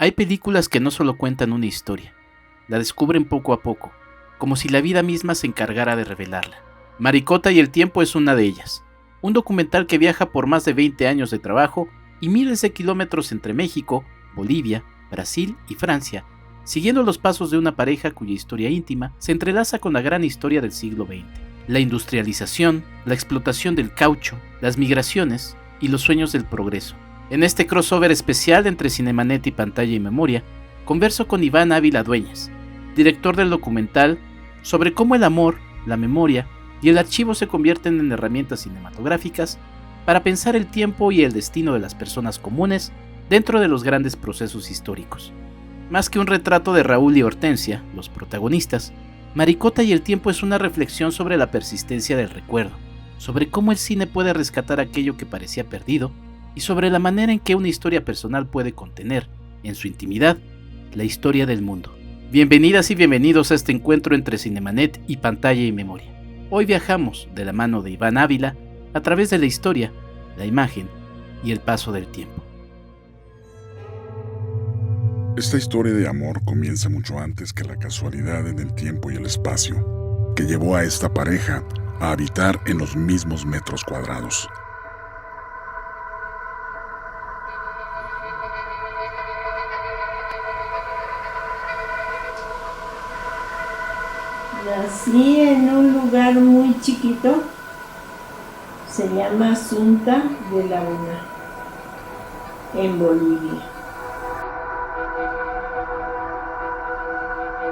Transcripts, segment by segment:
Hay películas que no solo cuentan una historia, la descubren poco a poco, como si la vida misma se encargara de revelarla. Maricota y el tiempo es una de ellas, un documental que viaja por más de 20 años de trabajo y miles de kilómetros entre México, Bolivia, Brasil y Francia, siguiendo los pasos de una pareja cuya historia íntima se entrelaza con la gran historia del siglo XX. La industrialización, la explotación del caucho, las migraciones y los sueños del progreso. En este crossover especial entre Cinemanet y Pantalla y Memoria, converso con Iván Ávila Dueñas, director del documental, sobre cómo el amor, la memoria y el archivo se convierten en herramientas cinematográficas para pensar el tiempo y el destino de las personas comunes dentro de los grandes procesos históricos. Más que un retrato de Raúl y Hortensia, los protagonistas, Maricota y el tiempo es una reflexión sobre la persistencia del recuerdo, sobre cómo el cine puede rescatar aquello que parecía perdido y sobre la manera en que una historia personal puede contener, en su intimidad, la historia del mundo. Bienvenidas y bienvenidos a este encuentro entre Cinemanet y Pantalla y Memoria. Hoy viajamos de la mano de Iván Ávila a través de la historia, la imagen y el paso del tiempo. Esta historia de amor comienza mucho antes que la casualidad en el tiempo y el espacio, que llevó a esta pareja a habitar en los mismos metros cuadrados. Nací en un lugar muy chiquito, se llama Sunta de Laguna, en Bolivia.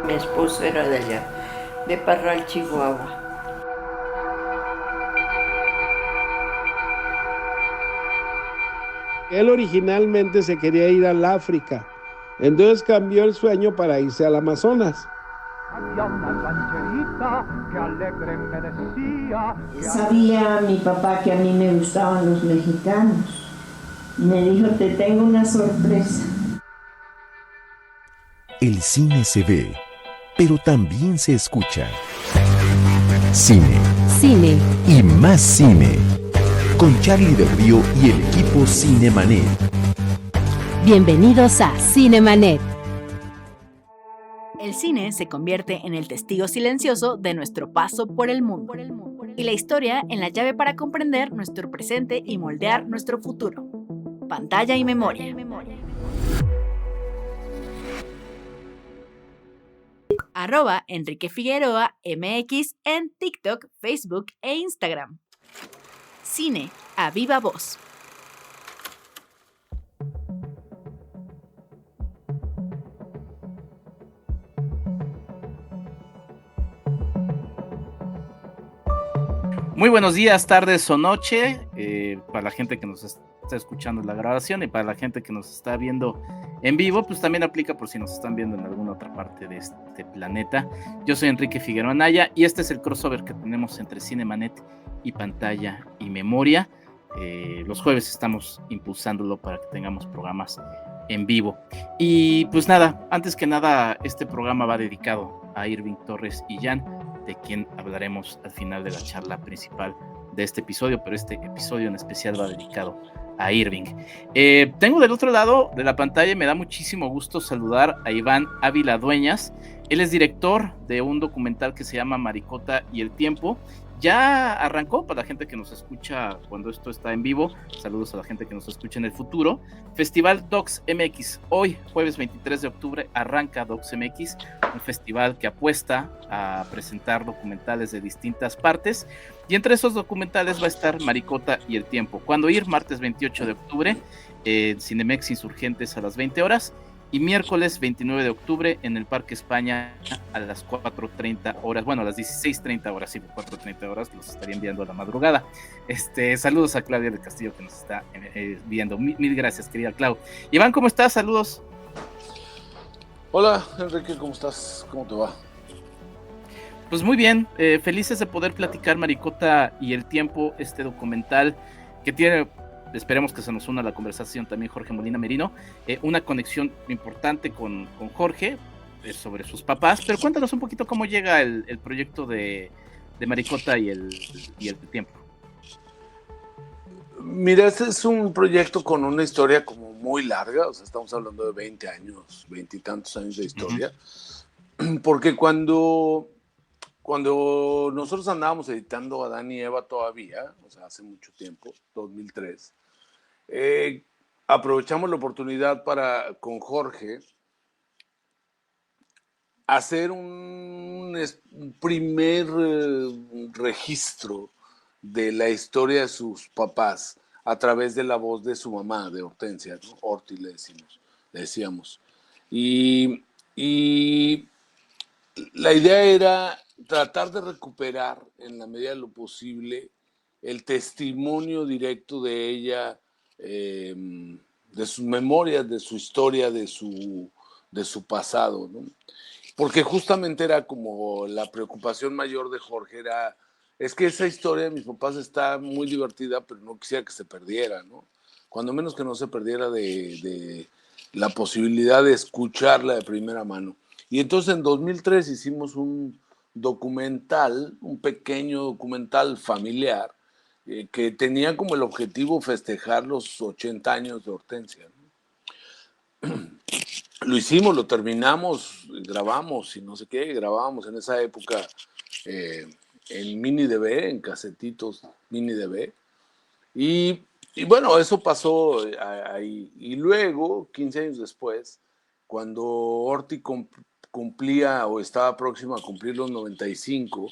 Mi esposo era de allá, de Parral, Chihuahua. Él originalmente se quería ir al África, entonces cambió el sueño para irse al Amazonas. Había una rancherita que alegre me decía. Sabía mi papá que a mí me gustaban los mexicanos. Me dijo, te tengo una sorpresa. El cine se ve, pero también se escucha. Cine. Cine. Y más cine. Con Charlie del Río y el equipo Cinemanet. Bienvenidos a Cinemanet. El cine se convierte en el testigo silencioso de nuestro paso por el mundo, y la historia en la llave para comprender nuestro presente y moldear nuestro futuro. Pantalla y Memoria. @Enrique Figueroa MX en TikTok, Facebook e Instagram. Cine a viva voz. Muy buenos días, tardes o noche, para la gente que nos está escuchando en la grabación y para la gente que nos está viendo en vivo, pues también aplica por si nos están viendo en alguna otra parte de este planeta. Yo soy Enrique Figueroa Anaya y este es el crossover que tenemos entre Cinemanet y Pantalla y Memoria. Los jueves estamos impulsándolo para que tengamos programas en vivo. Y pues nada, antes que nada, este programa va dedicado a Irving Torres y Jan, de quien hablaremos al final de la charla principal de este episodio, pero este episodio en especial va dedicado a Irving. Tengo del otro lado de la pantalla, me da muchísimo gusto saludar a Iván Ávila Dueñas. Él es director de un documental que se llama Maricota y el tiempo. Ya arrancó, para la gente que nos escucha cuando esto está en vivo, saludos a la gente que nos escucha en el futuro, Festival Docs MX. Hoy, jueves 23 de octubre, arranca Docs MX, un festival que apuesta a presentar documentales de distintas partes, y entre esos documentales va a estar Maricota y el tiempo. ¿Cuándo ir? Martes 28 de octubre, en Cinemex Insurgentes a las 20 horas, y miércoles 29 de octubre en el Parque España a las 4:30 horas, bueno, a las 16:30 horas, sí, 4:30 horas, los estaría enviando a la madrugada. Saludos a Claudia del Castillo que nos está viendo. Mil gracias, querida Clau. Iván, ¿cómo estás? Saludos. Hola, Enrique, ¿cómo estás? ¿Cómo te va? Pues muy bien, felices de poder platicar Maricota y el tiempo, este documental que tiene... Esperemos que se nos una a la conversación también Jorge Molina Merino, una conexión importante con Jorge sobre sus papás, pero cuéntanos un poquito cómo llega el proyecto de Maricota y el tiempo. Mira, este es un proyecto con una historia como muy larga, o sea, estamos hablando de 20 años, 20 y tantos años de historia, porque cuando nosotros andábamos editando Adán y Eva todavía, o sea, hace mucho tiempo, 2003, aprovechamos la oportunidad para, con Jorge, hacer un primer registro de la historia de sus papás a través de la voz de su mamá, de Hortensia, ¿no? Horti le decíamos. Y la idea era tratar de recuperar en la medida de lo posible el testimonio directo de ella, de sus memorias, de su historia, de su pasado, ¿no? Porque justamente era como la preocupación mayor de Jorge, es que esa historia de mis papás está muy divertida, pero no quisiera que se perdiera, ¿no? Cuando menos que no se perdiera de la posibilidad de escucharla de primera mano. Y entonces en 2003 hicimos un documental, un pequeño documental familiar, que tenía como el objetivo festejar los 80 años de Hortensia, ¿no? Lo hicimos, lo terminamos, grabamos y no sé qué, grabábamos en esa época en mini DV, en casetitos mini DV. Y bueno, eso pasó ahí. Y luego, 15 años después, cuando Horti cumplía o estaba próximo a cumplir los 95,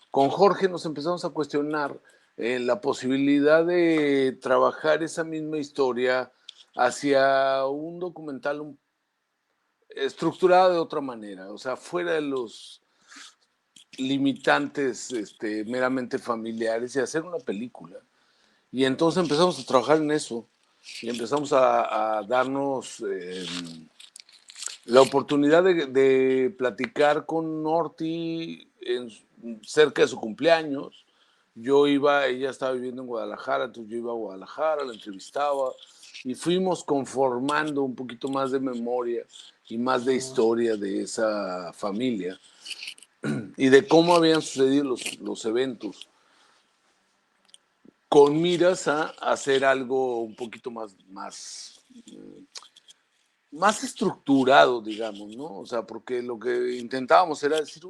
con Jorge nos empezamos a cuestionar la posibilidad de trabajar esa misma historia hacia un documental estructurado de otra manera, o sea, fuera de los limitantes meramente familiares, y hacer una película. Y entonces empezamos a trabajar en eso y empezamos a darnos la oportunidad de platicar con Horti cerca de su cumpleaños. Ella estaba viviendo en Guadalajara, entonces yo iba a Guadalajara, la entrevistaba y fuimos conformando un poquito más de memoria y más de historia de esa familia y de cómo habían sucedido los eventos, con miras a hacer algo un poquito más estructurado, digamos, ¿no? O sea, porque lo que intentábamos era decir,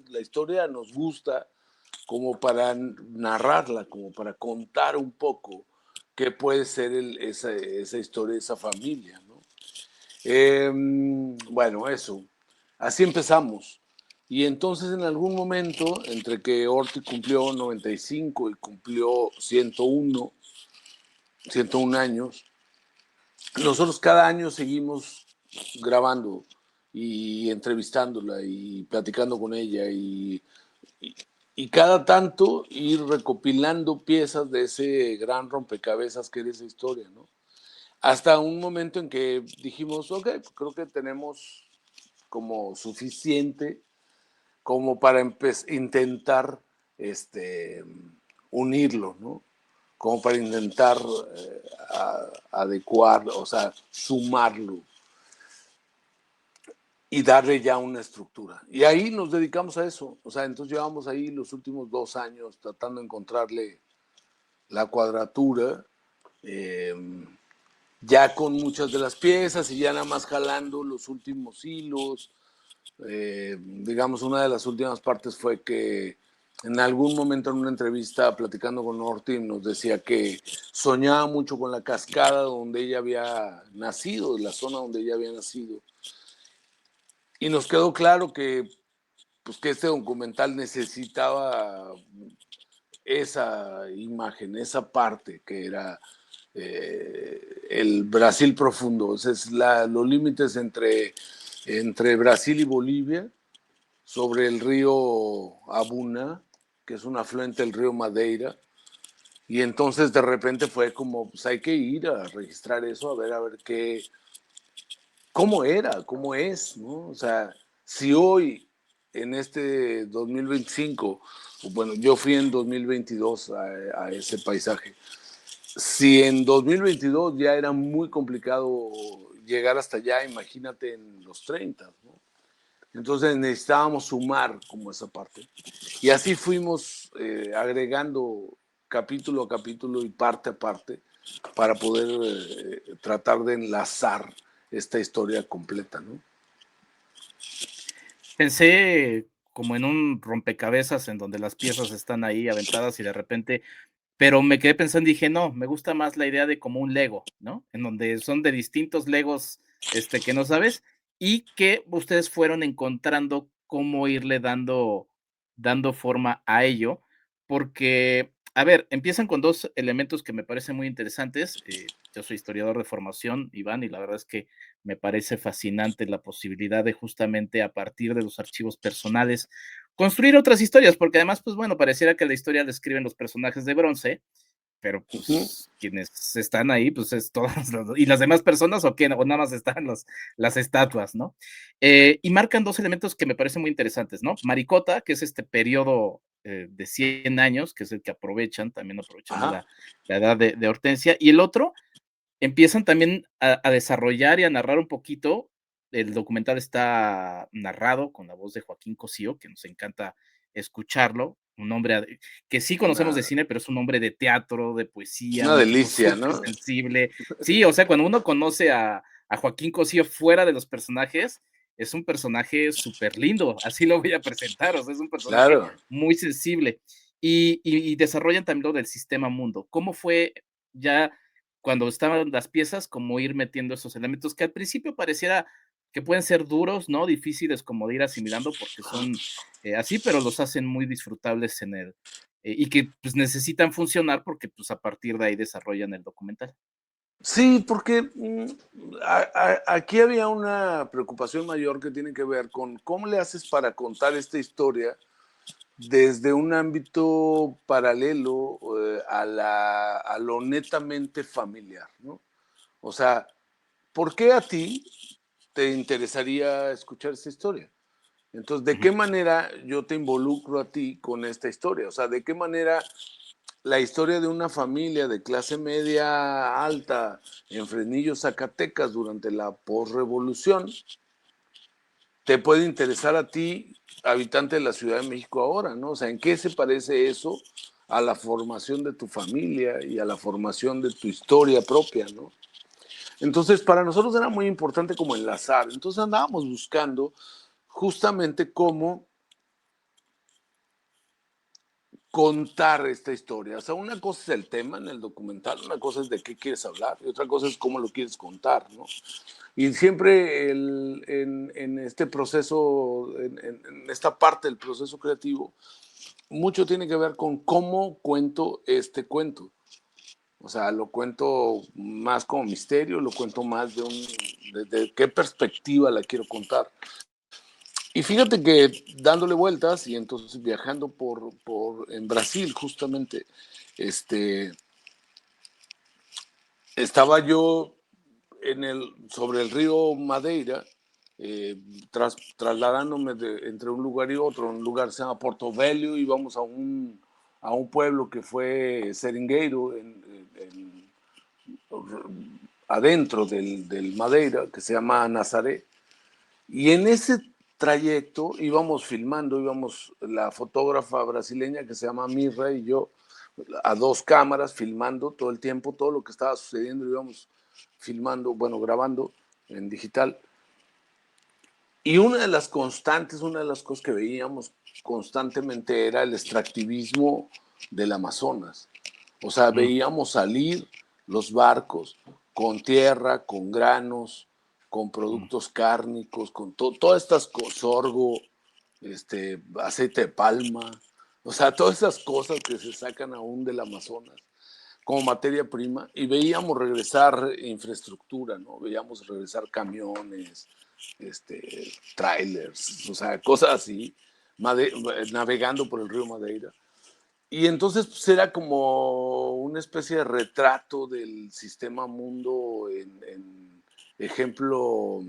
la historia nos gusta como para narrarla, como para contar un poco qué puede ser esa historia de esa familia, ¿no? Bueno, eso. Así empezamos. Y entonces en algún momento, entre que Horti cumplió 95 y cumplió 101 años, nosotros cada año seguimos grabando y entrevistándola y platicando con ella y cada tanto ir recopilando piezas de ese gran rompecabezas que era esa historia, ¿no? Hasta un momento en que dijimos, ok, creo que tenemos como suficiente como para intentar unirlo, ¿no? Como para intentar adecuarlo, o sea, sumarlo y darle ya una estructura. Y ahí nos dedicamos a eso. O sea, entonces llevamos ahí los últimos 2 años tratando de encontrarle la cuadratura, ya con muchas de las piezas y ya nada más jalando los últimos hilos. Digamos, una de las últimas partes fue que en algún momento en una entrevista platicando con Horti nos decía que soñaba mucho con la cascada donde ella había nacido, la zona donde ella había nacido. Y nos quedó claro que este documental necesitaba esa imagen, esa parte que era el Brasil profundo. Es los límites entre Brasil y Bolivia, sobre el río Abuna, que es un afluente del río Madeira. Y entonces de repente fue como, pues hay que ir a registrar eso, a ver cómo era, cómo es, ¿no? O sea, si hoy, en este 2025, bueno, yo fui en 2022 a ese paisaje, si en 2022 ya era muy complicado llegar hasta allá, imagínate en los 30, ¿no? Entonces necesitábamos sumar como esa parte. Y así fuimos agregando capítulo a capítulo y parte a parte para poder tratar de enlazar esta historia completa, ¿no? Pensé como en un rompecabezas en donde las piezas están ahí aventadas y de repente, pero me quedé pensando y dije, no, me gusta más la idea de como un Lego, ¿no? En donde son de distintos Legos, que no sabes, y que ustedes fueron encontrando cómo irle dando forma a ello, porque, a ver, empiezan con 2 elementos que me parecen muy interesantes. Yo soy historiador de formación, Iván, y la verdad es que me parece fascinante la posibilidad de justamente a partir de los archivos personales construir otras historias, porque además, pues bueno, pareciera que la historia la escriben los personajes de bronce, pero pues quienes están ahí, pues es todas y las demás personas o qué, o nada más están las estatuas, ¿no? Y marcan 2 elementos que me parecen muy interesantes, ¿no? Maricota, que es este periodo de 100 años, que es el que aprovechan, también aprovechando la edad de Hortensia, y el otro, empiezan también a desarrollar y a narrar un poquito. El documental está narrado con la voz de Joaquín Cosío, que nos encanta escucharlo, un hombre que sí conocemos de cine, pero es un hombre de teatro, de poesía, Una un tipo delicia, súper ¿no? sensible. Sí, o sea, cuando uno conoce a Joaquín Cosío fuera de los personajes, es un personaje súper lindo, así lo voy a presentar, o sea, es un personaje Claro. muy sensible. Y desarrollan también lo del sistema mundo. ¿Cómo fue ya cuando estaban las piezas, como ir metiendo esos elementos que al principio pareciera que pueden ser duros, ¿no? Difíciles como de ir asimilando porque son así, pero los hacen muy disfrutables y que pues necesitan funcionar porque pues a partir de ahí desarrollan el documental. Sí, porque aquí había una preocupación mayor que tiene que ver con cómo le haces para contar esta historia desde un ámbito paralelo a lo netamente familiar, ¿no? O sea, ¿por qué a ti te interesaría escuchar esta historia? Entonces, ¿de qué manera yo te involucro a ti con esta historia? O sea, ¿de qué manera la historia de una familia de clase media alta en Fresnillo, Zacatecas, durante la posrevolución, te puede interesar a ti, habitante de la Ciudad de México ahora, ¿no? O sea, ¿en qué se parece eso a la formación de tu familia y a la formación de tu historia propia, ¿no? Entonces, para nosotros era muy importante como enlazar. Entonces andábamos buscando justamente cómo contar esta historia. O sea, una cosa es el tema en el documental, una cosa es de qué quieres hablar y otra cosa es cómo lo quieres contar, ¿no? Y siempre en este proceso, en esta parte del proceso creativo, mucho tiene que ver con cómo cuento este cuento. O sea, lo cuento más como misterio, lo cuento más de qué perspectiva la quiero contar. Y fíjate que dándole vueltas y entonces viajando en Brasil justamente, estaba yo sobre el río Madeira, trasladándome entre un lugar y otro. Un lugar se llama Porto Velho, íbamos a un pueblo que fue Seringueiro, adentro del Madeira, que se llama Nazaré. Y en ese trayecto íbamos filmando, la fotógrafa brasileña que se llama Mirra y yo, a 2 cámaras, filmando todo el tiempo, todo lo que estaba sucediendo, íbamos filmando, bueno, grabando en digital. Y una de las constantes, una de las cosas que veíamos constantemente era el extractivismo del Amazonas. O sea, veíamos salir los barcos con tierra, con granos, con productos cárnicos, con todas estas cosas, sorgo, aceite de palma, o sea, todas esas cosas que se sacan aún del Amazonas como materia prima, y veíamos regresar infraestructura, ¿no? Veíamos regresar camiones, trailers, o sea, cosas así, navegando por el río Madeira. Y entonces pues, era como una especie de retrato del sistema mundo en ejemplo,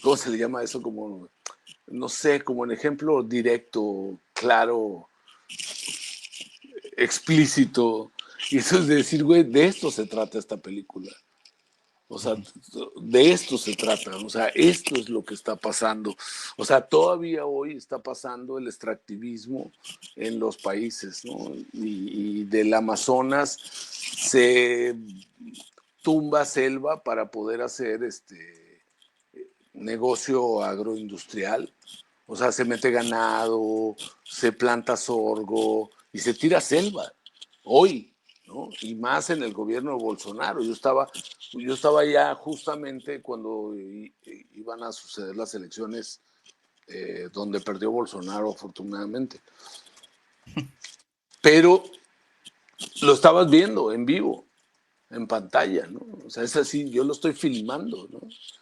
¿cómo se le llama eso? Como, no sé, como en ejemplo directo, claro, explícito. Y eso es decir, güey, de esto se trata esta película. O sea, de esto se trata, o sea, esto es lo que está pasando. O sea, todavía hoy está pasando el extractivismo en los países, ¿no? Y del Amazonas se tumba selva para poder hacer negocio agroindustrial. O sea, se mete ganado, se planta sorgo y se tira selva. Hoy, ¿no? Y más en el gobierno de Bolsonaro. Yo estaba ya justamente cuando iban a suceder las elecciones donde perdió Bolsonaro, afortunadamente. Pero lo estabas viendo en vivo, en pantalla, ¿no? O sea, es así, yo lo estoy filmando, ¿no?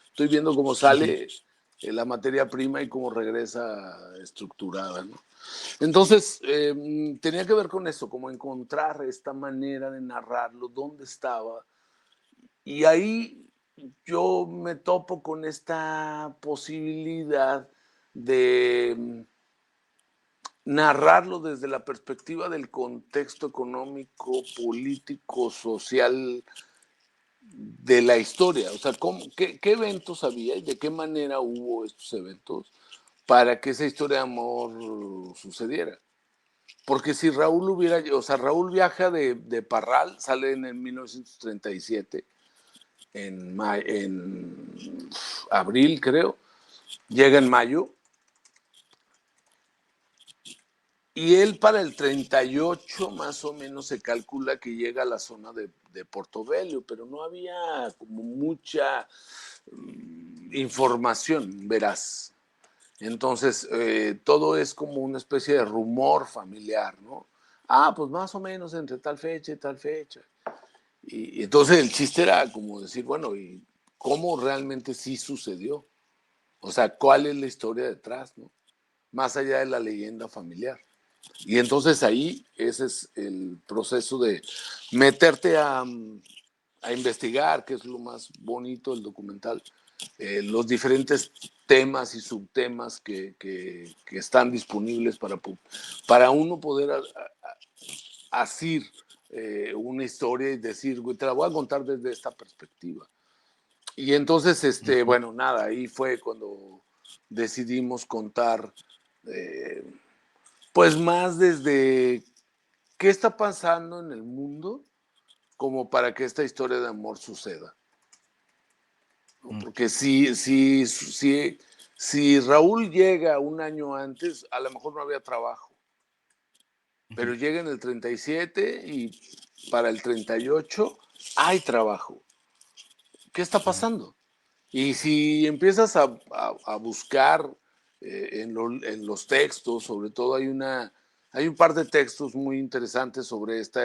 Estoy viendo cómo sale la materia prima y cómo regresa estructurada, ¿no? Entonces, tenía que ver con eso, como encontrar esta manera de narrarlo, dónde estaba. Y ahí yo me topo con esta posibilidad de narrarlo desde la perspectiva del contexto económico, político, social de la historia. O sea, qué eventos había y de qué manera hubo estos eventos para que esa historia de amor sucediera. Porque si Raúl Raúl viaja de Parral, sale en el 1937, en abril creo, llega en mayo, y él para el 38 más o menos se calcula que llega a la zona de Portobelo, pero no había como mucha información veraz. Entonces, todo es como una especie de rumor familiar, ¿no? Pues más o menos entre tal fecha y tal fecha. Y entonces el chiste era como decir, bueno, ¿y cómo realmente sí sucedió? O sea, ¿cuál es la historia detrás, no? Más allá de la leyenda familiar. Y entonces ahí ese es el proceso de meterte a investigar, que es lo más bonito del documental, los temas y subtemas que están disponibles para uno poder asir una historia y decir, güey, te la voy a contar desde esta perspectiva. Y entonces, bueno, nada, ahí fue cuando decidimos contar, pues más desde qué está pasando en el mundo como para que esta historia de amor suceda. Porque si Raúl llega un año antes, a lo mejor no había trabajo. Pero llega en el 37 y para el 38 hay trabajo. ¿Qué está pasando? Y si empiezas a buscar en los textos, sobre todo hay un par de textos muy interesantes sobre esta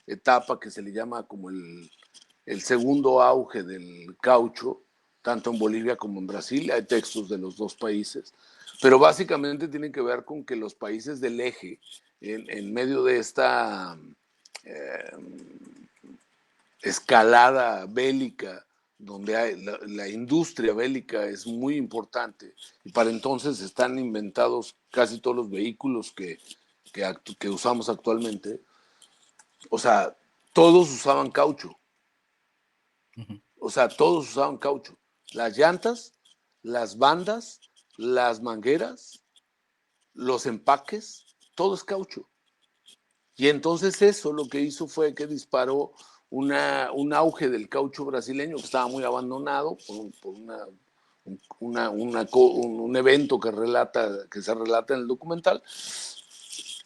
etapa que se le llama como el segundo auge del caucho, tanto en Bolivia como en Brasil. Hay textos de los dos países, pero básicamente tienen que ver con que los países del eje, en medio de esta eh, escalada bélica, donde la industria bélica es muy importante, y para entonces están inventados casi todos los vehículos que usamos actualmente. O sea, todos usaban caucho. O sea, todos usaban caucho. Las llantas, las bandas, las mangueras, los empaques, todo es caucho. Y entonces eso lo que hizo fue que disparó un auge del caucho brasileño que estaba muy abandonado por un evento que se relata en el documental,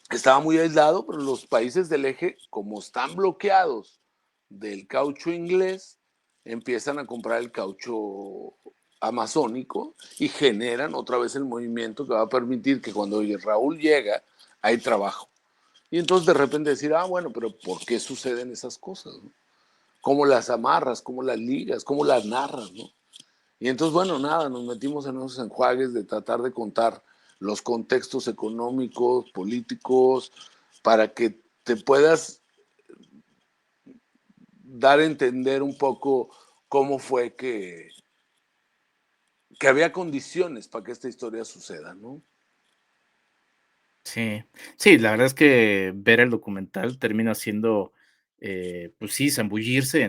que estaba muy aislado, pero los países del eje, como están bloqueados del caucho inglés, empiezan a comprar el caucho amazónico y generan otra vez el movimiento que va a permitir que cuando Raúl llega hay trabajo. Y entonces de repente decir, bueno, pero ¿por qué suceden esas cosas, no? ¿Cómo las amarras? ¿Cómo las ligas? ¿Cómo las narras, no? Y entonces, bueno, nada, nos metimos en esos enjuagues de tratar de contar los contextos económicos, políticos, para que te puedas dar a entender un poco cómo fue que había condiciones para que esta historia suceda, ¿no? Sí, sí, la verdad es que ver el documental termina siendo, pues sí, zambullirse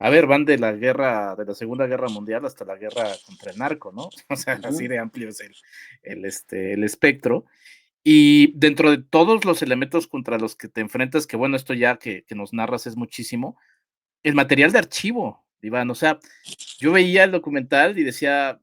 a ver, van de la Segunda Guerra Mundial hasta la guerra contra el narco, ¿no? O sea, así de amplio es el espectro. Y dentro de todos los elementos contra los que te enfrentas, que bueno, esto ya que nos narras es muchísimo, el material de archivo, Iván, o sea, yo veía el documental y decía,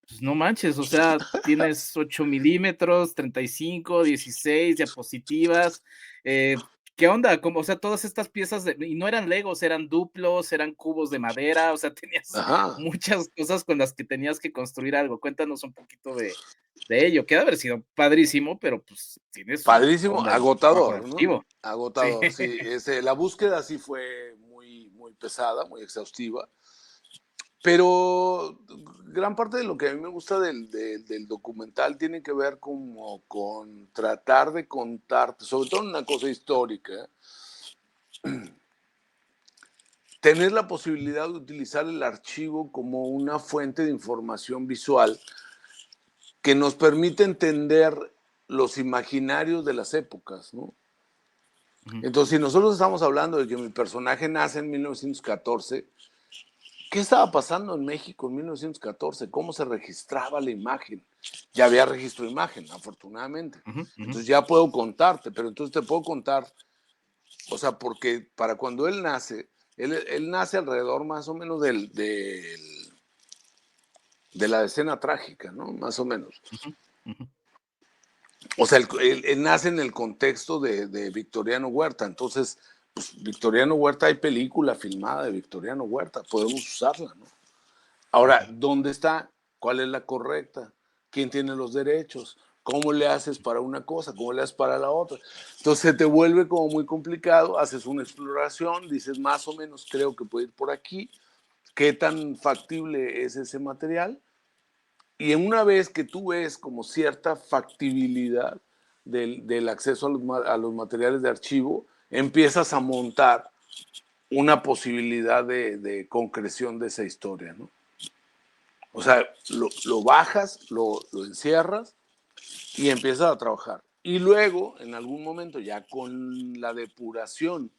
pues no manches, o sea, tienes 8 milímetros, 35, 16 diapositivas, ¿qué onda? Como, o sea, todas estas piezas y no eran Legos, eran duplos, eran cubos de madera, o sea, tenías Ajá. muchas cosas con las que tenías que construir algo. Cuéntanos un poquito de ello, que ha de haber sido padrísimo, pero pues tiene su Padrísimo, onda el trabajo de agotador, ¿no? archivo. Sí. Agotador, sí. La búsqueda sí fue muy, muy pesada, muy exhaustiva, pero gran parte de lo que a mí me gusta del documental tiene que ver como con tratar de contarte, sobre todo una cosa histórica, tener la posibilidad de utilizar el archivo como una fuente de información visual que nos permite entender los imaginarios de las épocas, ¿no? Entonces, si nosotros estamos hablando de que mi personaje nace en 1914, ¿qué estaba pasando en México en 1914? ¿Cómo se registraba la imagen? Ya había registro de imagen, afortunadamente. Entonces ya puedo contarte, pero entonces te puedo contar, o sea, porque para cuando él nace, él nace alrededor más o menos de la escena trágica, ¿no? Más o menos. O sea, él nace en el contexto de Victoriano Huerta, entonces, pues, Victoriano Huerta, hay película filmada de Victoriano Huerta, podemos usarla, ¿no? Ahora, ¿dónde está? ¿Cuál es la correcta? ¿Quién tiene los derechos? ¿Cómo le haces para una cosa? ¿Cómo le haces para la otra? Entonces se te vuelve como muy complicado, haces una exploración, dices más o menos creo que puede ir por aquí, ¿qué tan factible es ese material? Y una vez que tú ves como cierta factibilidad del acceso a los materiales de archivo, empiezas a montar una posibilidad de concreción de esa historia, ¿no? O sea, lo bajas, lo encierras y empiezas a trabajar. Y luego, en algún momento, ya con la depuración,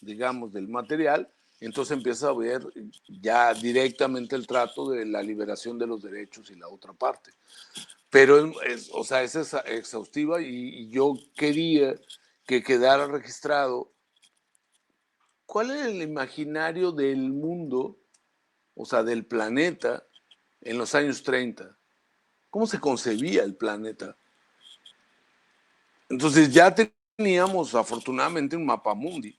digamos, del material, entonces empiezas a ver ya directamente el trato de la liberación de los derechos y la otra parte. Pero, o sea, es exhaustiva y yo quería que quedara registrado cuál es el imaginario del mundo, o sea, del planeta, en los años 30. ¿Cómo se concebía el planeta? Entonces ya teníamos afortunadamente un mapamundi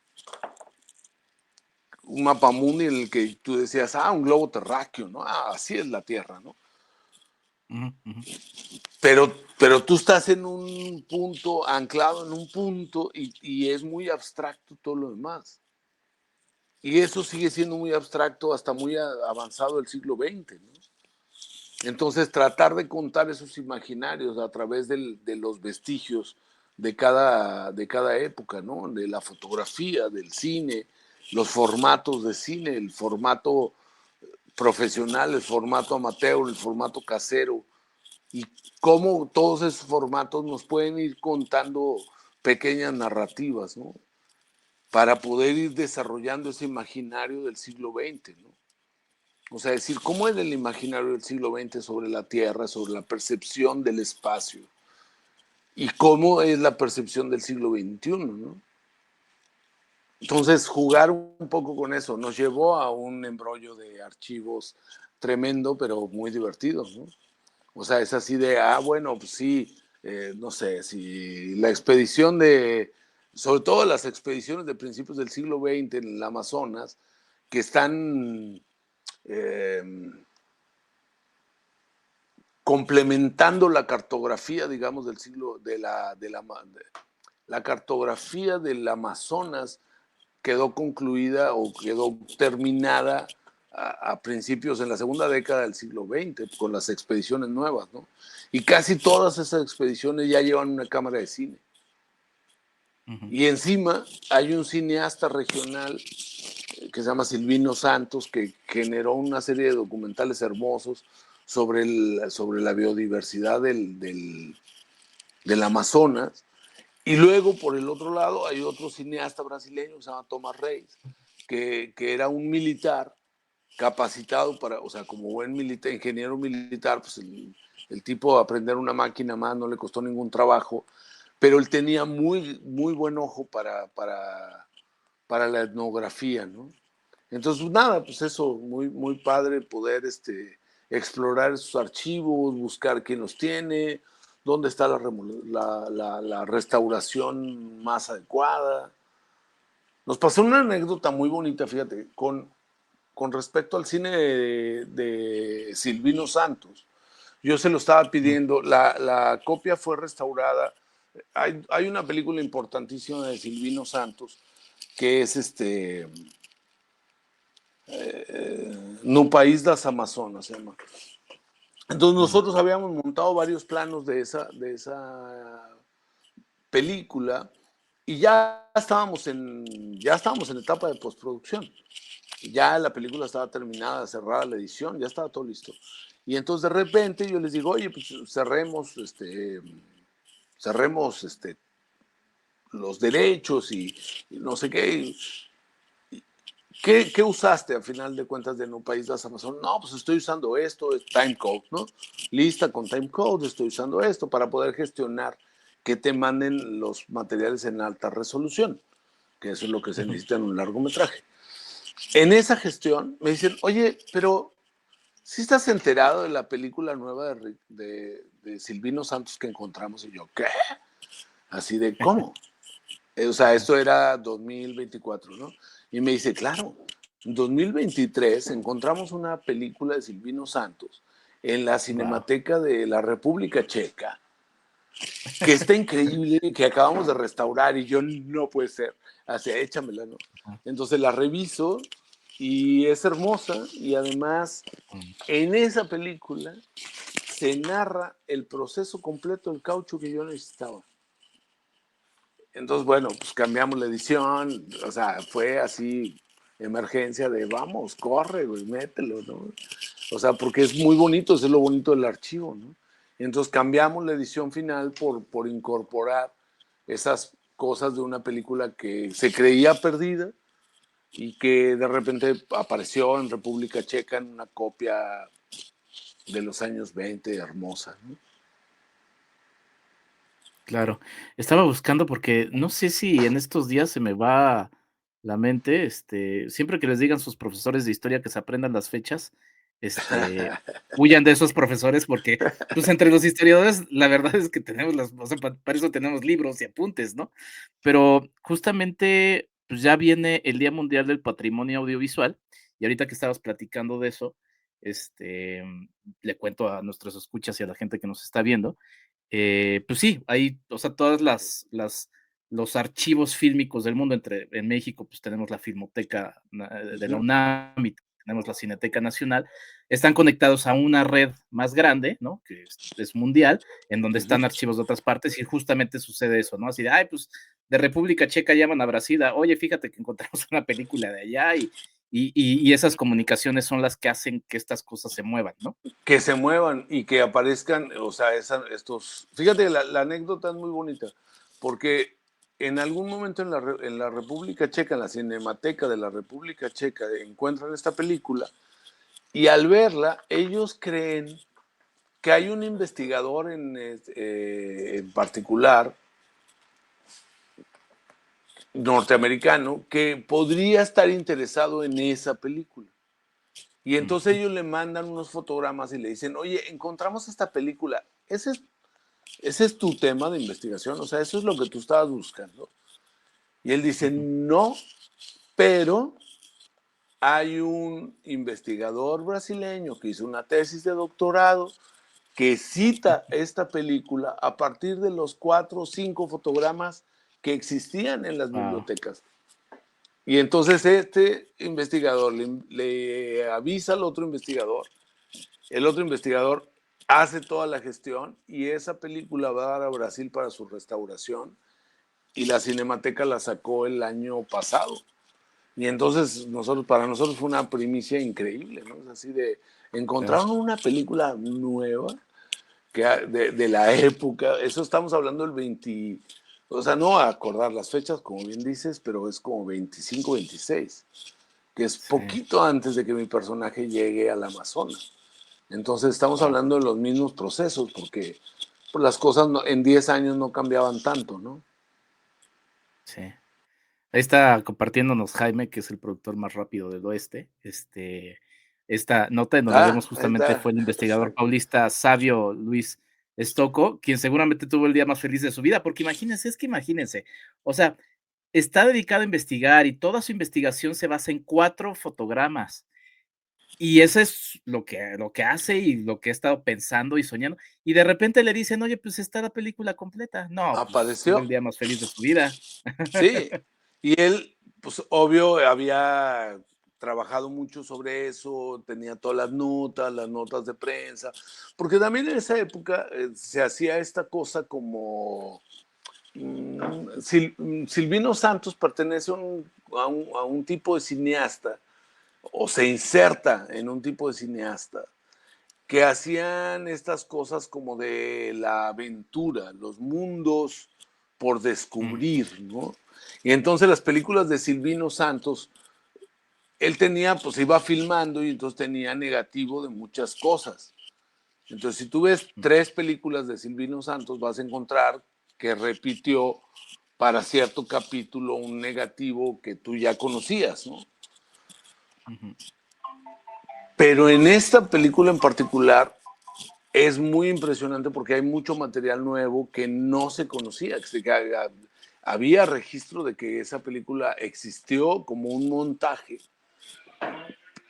en el que tú decías, un globo terráqueo, ¿no? Así es la Tierra, ¿no? Pero tú estás en un punto, anclado en un punto, y es muy abstracto todo lo demás. Y eso sigue siendo muy abstracto hasta muy avanzado el siglo XX, ¿no? Entonces, tratar de contar esos imaginarios a través de los vestigios de cada época, ¿no? De la fotografía, del cine, los formatos de cine, el formato profesional, el formato amateur, el formato casero, y cómo todos esos formatos nos pueden ir contando pequeñas narrativas, ¿no? Para poder ir desarrollando ese imaginario del siglo XX, ¿no? O sea, decir, ¿cómo es el imaginario del siglo XX sobre la Tierra, sobre la percepción del espacio? ¿Y cómo es la percepción del siglo XXI, ¿no? Entonces, jugar un poco con eso nos llevó a un embrollo de archivos tremendo, pero muy divertido, ¿no? O sea, es así de, bueno, pues sí, no sé, si la expedición sobre todo las expediciones de principios del siglo XX en el Amazonas, que están complementando la cartografía, digamos, del siglo, la cartografía del Amazonas quedó concluida o quedó terminada a principios, en la segunda década del siglo XX, con las expediciones nuevas, ¿no? Y casi todas esas expediciones ya llevan una cámara de cine. Y encima hay un cineasta regional que se llama Silvino Santos, que generó una serie de documentales hermosos sobre la biodiversidad del Amazonas. Y luego, por el otro lado, hay otro cineasta brasileño que se llama Tomás Reis, que era un militar capacitado para, o sea, como buen militar, ingeniero militar, pues el tipo aprender una máquina más no le costó ningún trabajo, pero él tenía muy, muy buen ojo para la etnografía, ¿no? Entonces, nada, pues eso, muy, muy padre poder explorar esos archivos, buscar quién los tiene, dónde está la restauración más adecuada. Nos pasó una anécdota muy bonita, fíjate, con respecto al cine de Silvino Santos. Yo se lo estaba pidiendo, la copia fue restaurada. Hay una película importantísima de Silvino Santos que es No País das Amazonas, se llama. Entonces nosotros habíamos montado varios planos de esa película y ya estábamos en etapa de postproducción. Ya la película estaba terminada, cerrada la edición, ya estaba todo listo. Y entonces de repente yo les digo, oye, pues cerremos los derechos y no sé qué. ¿Qué usaste al final de cuentas de No País das Amazonas? No, pues estoy usando esto, es timecode, ¿no? Lista con timecode, estoy usando esto para poder gestionar que te manden los materiales en alta resolución, que eso es lo que se necesita en un largometraje. En esa gestión me dicen, oye, pero ¿sí estás enterado de la película nueva de Silvino Santos que encontramos? Y yo, ¿qué? Así de, ¿cómo? O sea, esto era 2024, ¿no? Y me dice, claro, en 2023 encontramos una película de Silvino Santos en la Cinemateca de la República Checa, que está increíble, que acabamos de restaurar, y yo, no puede ser, así, échamela, ¿no? Entonces la reviso y es hermosa, y además en esa película se narra el proceso completo del caucho que yo necesitaba. Entonces, bueno, pues cambiamos la edición, o sea, fue así, emergencia de vamos, corre, güey, mételo, ¿no? O sea, porque es muy bonito, eso es lo bonito del archivo, ¿no? Entonces cambiamos la edición final por incorporar esas cosas de una película que se creía perdida y que de repente apareció en República Checa en una copia de los años 20, hermosa, ¿no? Claro, estaba buscando porque no sé si en estos días se me va la mente, siempre que les digan sus profesores de historia que se aprendan las fechas, huyan de esos profesores porque, pues, entre los historiadores, la verdad es que tenemos o sea, para eso tenemos libros y apuntes, ¿no? Pero justamente, pues, ya viene el Día Mundial del Patrimonio Audiovisual, y ahorita que estabas platicando de eso, le cuento a nuestros escuchas y a la gente que nos está viendo, pues sí, hay, o sea, todas los archivos fílmicos del mundo, en México, pues tenemos la Filmoteca de la UNAM y tenemos la Cineteca Nacional, están conectados a una red más grande, ¿no? Que es mundial, en donde están archivos de otras partes y justamente sucede eso, ¿no? Así de, ay, pues de República Checa llaman a Brasil, oye, fíjate que encontramos una película de allá y esas comunicaciones son las que hacen que estas cosas se muevan, ¿no? Que se muevan y que aparezcan, o sea, fíjate, la anécdota es muy bonita, porque en algún momento en la República Checa, en la Cinemateca de la República Checa, encuentran esta película y al verla, ellos creen que hay un investigador en particular, norteamericano, que podría estar interesado en esa película. Y entonces ellos le mandan unos fotogramas y le dicen, oye, encontramos esta película, ese es tu tema de investigación, o sea, eso es lo que tú estabas buscando. Y él dice, no, pero hay un investigador brasileño que hizo una tesis de doctorado que cita esta película a partir de los 4 o 5 fotogramas que existían en las bibliotecas. Y entonces este investigador le avisa al otro investigador, el otro investigador hace toda la gestión y esa película va a dar a Brasil para su restauración y la Cinemateca la sacó el año pasado. Y entonces para nosotros fue una primicia increíble, ¿no? Es así de, encontraron una película nueva de la época, eso estamos hablando del 20, o sea, no a acordar las fechas, como bien dices, pero es como 25, 26. que es poquito antes de que mi personaje llegue al Amazonas. Entonces estamos hablando de los mismos procesos, porque pues, las cosas en 10 años no cambiaban tanto, ¿no? Sí. Ahí está compartiéndonos Jaime, que es el productor más rápido del oeste. Esta nota en donde vemos justamente fue el investigador paulista Sabio Luis Stocco, quien seguramente tuvo el día más feliz de su vida, porque imagínense, o sea, está dedicado a investigar y toda su investigación se basa en 4 fotogramas. Y eso es lo que hace y lo que ha estado pensando y soñando. Y de repente le dicen, oye, pues está la película completa. No, pues tuvo Apareció. el día más feliz de su vida. Sí, y él, pues obvio, había trabajado mucho sobre eso, tenía todas las notas de prensa, porque también en esa época se hacía esta cosa como Silvino Santos pertenece a un tipo de cineasta, o se inserta en un tipo de cineasta, que hacían estas cosas como de la aventura, los mundos por descubrir, ¿no? Y entonces las películas de Silvino Santos, él tenía, pues iba filmando y entonces tenía negativo de muchas cosas. Entonces, si tú ves 3 películas de Silvino Santos, vas a encontrar que repitió para cierto capítulo un negativo que tú ya conocías, ¿no? Pero en esta película en particular es muy impresionante porque hay mucho material nuevo que no se conocía. Había registro de que esa película existió como un montaje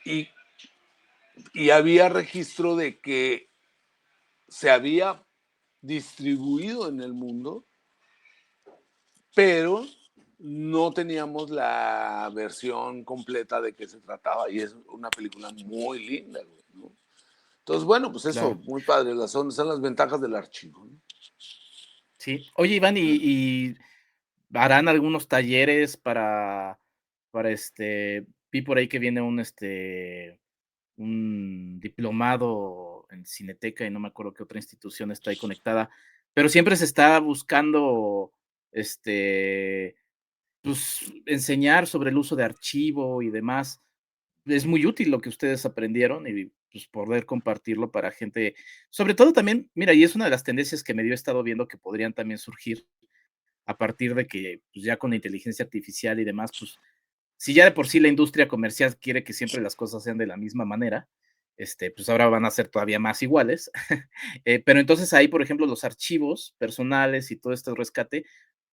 y había registro de que se había distribuido en el mundo, pero no teníamos la versión completa de qué se trataba, y es una película muy linda, ¿no? Entonces, bueno, pues eso, Claro. muy padre, son las ventajas del archivo, ¿no? Sí. Oye, Iván, ¿y harán algunos talleres para vi por ahí que viene un diplomado en Cineteca y no me acuerdo qué otra institución está ahí conectada, pero siempre se está buscando, pues, enseñar sobre el uso de archivo y demás. Es muy útil lo que ustedes aprendieron y, pues, poder compartirlo para gente, sobre todo también, mira, y es una de las tendencias que medio he estado viendo que podrían también surgir a partir de que, pues, ya con la inteligencia artificial y demás, pues, si ya de por sí la industria comercial quiere que siempre las cosas sean de la misma manera, pues ahora van a ser todavía más iguales. Pero entonces ahí, por ejemplo, los archivos personales y todo este rescate,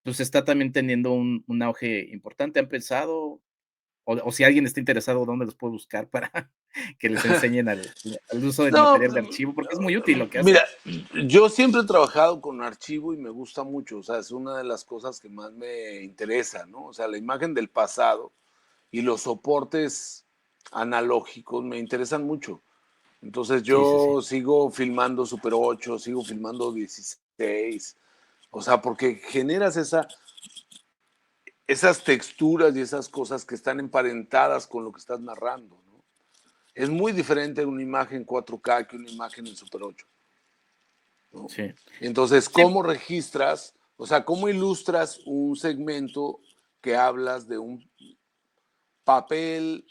pues está también teniendo un auge importante. ¿Han pensado, o si alguien está interesado, dónde los puedo buscar para que les enseñen al uso del No, material de archivo? Porque es muy útil lo que hacen. mira, yo siempre he trabajado con archivo y me gusta mucho, o sea, es una de las cosas que más me interesa, ¿no? O sea, la imagen del pasado y los soportes analógicos me interesan mucho. Entonces Sí, sí, sí. yo sigo filmando Super 8, sigo filmando 16, o sea, porque generas esas texturas y esas cosas que están emparentadas con lo que estás narrando, ¿no? Es muy diferente una imagen 4K que una imagen en Super 8, ¿no? Sí. Entonces, Sí. ¿cómo registras, o sea, cómo ilustras un segmento que hablas de un papel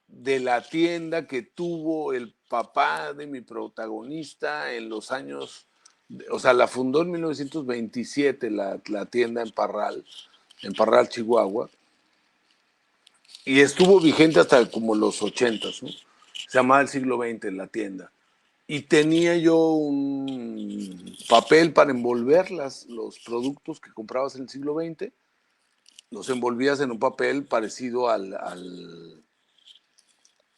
de la tienda que tuvo el papá de mi protagonista en los años, o sea, la fundó en 1927 la tienda en Parral, Chihuahua, y estuvo vigente hasta como los 80s, ¿no? Se llamaba el siglo XX la tienda. Y tenía yo un papel para envolver los productos que comprabas en el siglo XX, los envolvías en un papel parecido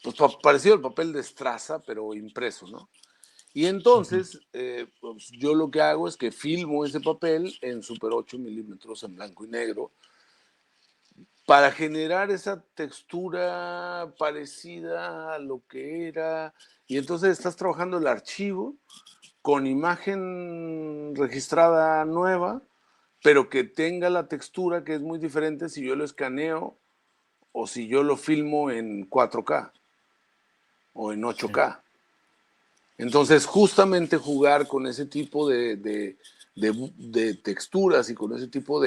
pues parecido al papel de estraza, pero impreso, ¿no? Y entonces, pues yo lo que hago es que filmo ese papel en Super 8 milímetros en blanco y negro para generar esa textura parecida a lo que era. Y entonces estás trabajando el archivo con imagen registrada nueva, pero que tenga la textura que es muy diferente si yo lo escaneo o si yo lo filmo en 4K o en 8K. Entonces, justamente jugar con ese tipo de texturas y con ese tipo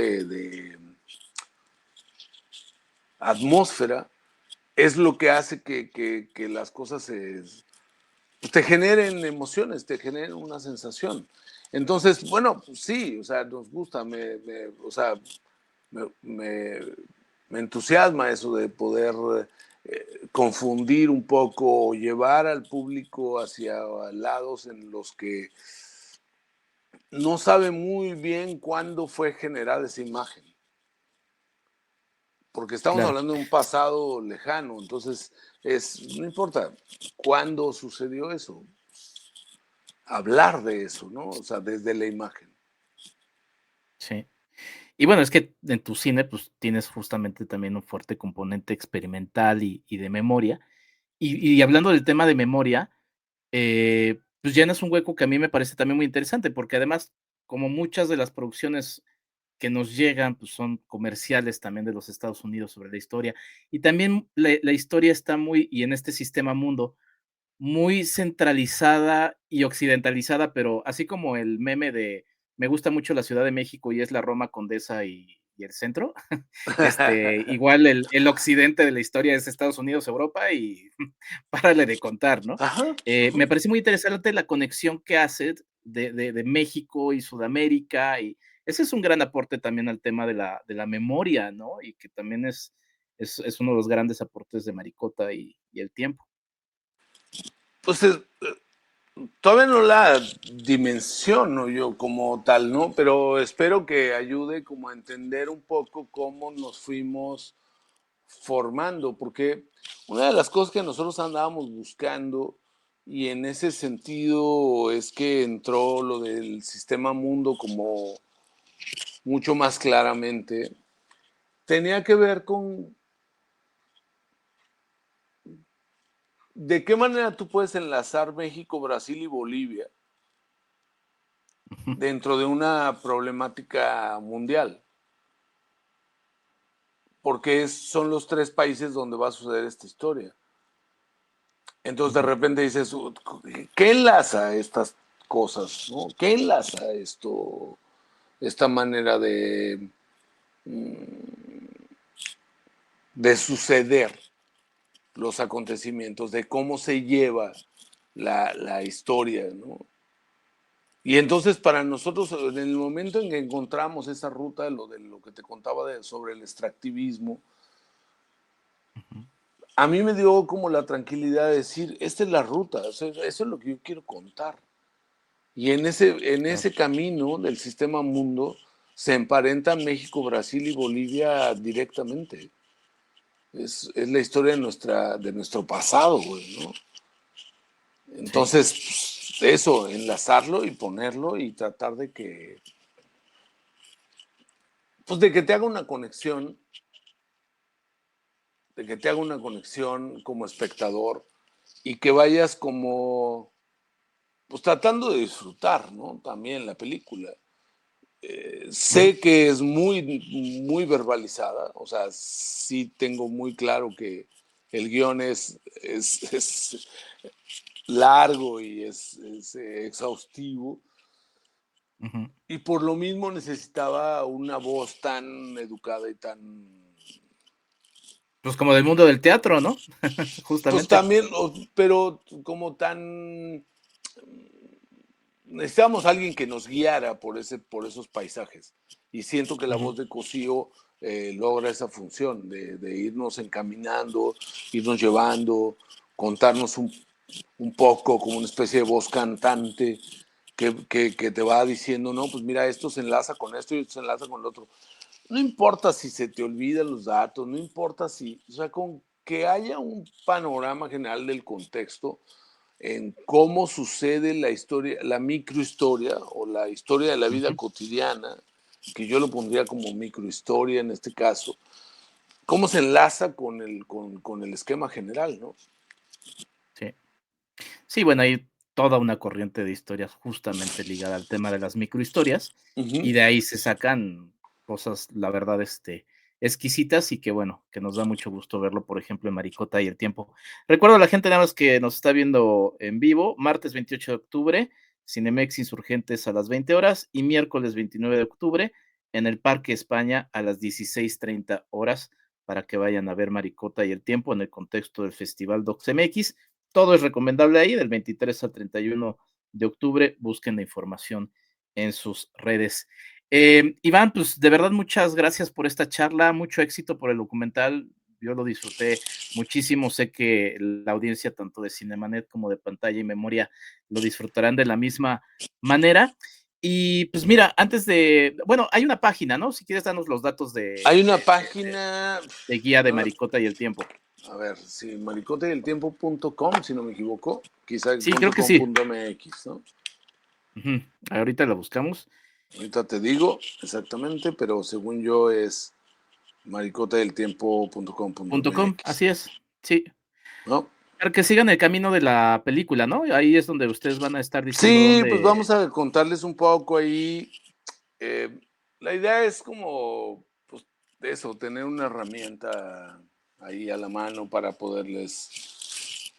atmósfera, es lo que hace que las cosas pues, te generen emociones, te generen una sensación. Entonces, bueno, pues sí, o sea, nos gusta, o sea, me, me entusiasma eso de poder confundir un poco o llevar al público hacia lados en los que no sabe muy bien cuándo fue generada esa imagen. Porque estamos Claro. hablando de un pasado lejano, entonces no importa cuándo sucedió eso, hablar de eso, ¿no? O sea, desde la imagen. Sí. Y bueno, es que en tu cine, pues tienes justamente también un fuerte componente experimental y de memoria. Y hablando del tema de memoria, pues llenas un hueco que a mí me parece también muy interesante, porque además, como muchas de las producciones que nos llegan, pues son comerciales también de los Estados Unidos sobre la historia. Y también la historia está muy, y en este sistema mundo, muy centralizada y occidentalizada, pero así como el meme de me gusta mucho la Ciudad de México y es la Roma Condesa y el centro, igual el occidente de la historia es Estados Unidos, Europa y párale de contar, ¿no? Ajá. Me parece muy interesante la conexión que hace de México y Sudamérica, y ese es un gran aporte también al tema de la memoria, ¿no? Y que también es uno de los grandes aportes de Maricota y el tiempo. Pues todavía no la dimensiono yo como tal, ¿no? Pero espero que ayude como a entender un poco cómo nos fuimos formando, porque una de las cosas que nosotros andábamos buscando, y en ese sentido es que entró lo del sistema mundo como mucho más claramente, tenía que ver con de qué manera tú puedes enlazar México, Brasil y Bolivia dentro de una problemática mundial, porque son los tres países donde va a suceder esta historia. Entonces de repente dices, ¿qué enlaza estas cosas? ¿No? ¿Qué enlaza esta manera de suceder los acontecimientos, de cómo se lleva la historia, ¿no? Y entonces para nosotros, en el momento en que encontramos esa ruta, de lo que te contaba sobre el extractivismo, a mí me dio como la tranquilidad de decir, esta es la ruta, eso es lo que yo quiero contar. Y en ese camino del sistema mundo se emparentan México, Brasil y Bolivia directamente. Es la historia de nuestro pasado, güey, ¿no? Entonces, pues, eso, enlazarlo y ponerlo y tratar pues de que te haga una conexión, de que te haga una conexión como espectador y que vayas como, pues tratando de disfrutar, ¿no? También la película. Sé que es muy, muy verbalizada, o sea, sí tengo muy claro que el guión es largo y es exhaustivo, Ujú. y por lo mismo necesitaba una voz tan educada y tan... Pues como del mundo del teatro, ¿no? Pues Justamente. también, pero como tan... Necesitábamos a alguien que nos guiara por esos paisajes. Y siento que la Ujú. voz de Cosío logra esa función de irnos encaminando, irnos llevando, contarnos un poco como una especie de voz cantante que te va diciendo, no, pues mira, esto se enlaza con esto y esto se enlaza con el otro. No importa si se te olvidan los datos, no importa si, o sea, con que haya un panorama general del contexto en cómo sucede la historia, la microhistoria o la historia de la vida Ujú. cotidiana, que yo lo pondría como microhistoria en este caso, cómo se enlaza con el esquema general, ¿no? Sí. Sí, bueno, hay toda una corriente de historias justamente ligada al tema de las microhistorias, Ujú. y de ahí se sacan cosas, la verdad, exquisitas y que bueno, que nos da mucho gusto verlo, por ejemplo, en Maricota y el tiempo. Recuerdo a la gente nada más que nos está viendo en vivo, martes 28 de octubre, Cinemex Insurgentes a las 20 horas y miércoles 29 de octubre en el Parque España a las 16:30 horas para que vayan a ver Maricota y el Tiempo en el contexto del Festival DocsMX. Todo es recomendable ahí, del 23 al 31 de octubre. Busquen la información en sus redes. Iván, pues de verdad muchas gracias por esta charla, mucho éxito por el documental. Yo lo disfruté muchísimo, sé que la audiencia tanto de Cinemanet como de Pantalla y Memoria lo disfrutarán de la misma manera. Y pues mira, antes de, bueno, hay una página, ¿no? Si quieres darnos los datos de... Hay una página... de guía de Maricota y el Tiempo. A ver, sí, maricotaYeltiempo.com, si no me equivoco. Quizá sí, creo que sí. .mx, ¿no? Ahorita la buscamos. Ahorita te digo exactamente, pero según yo es maricotadeltiempo.com.mx. Así es, sí. ¿No? Para que sigan el camino de la película, ¿no? Ahí es donde ustedes van a estar diciendo. Sí, dónde... pues vamos a contarles un poco ahí. La idea es como, pues, eso, tener una herramienta ahí a la mano para poderles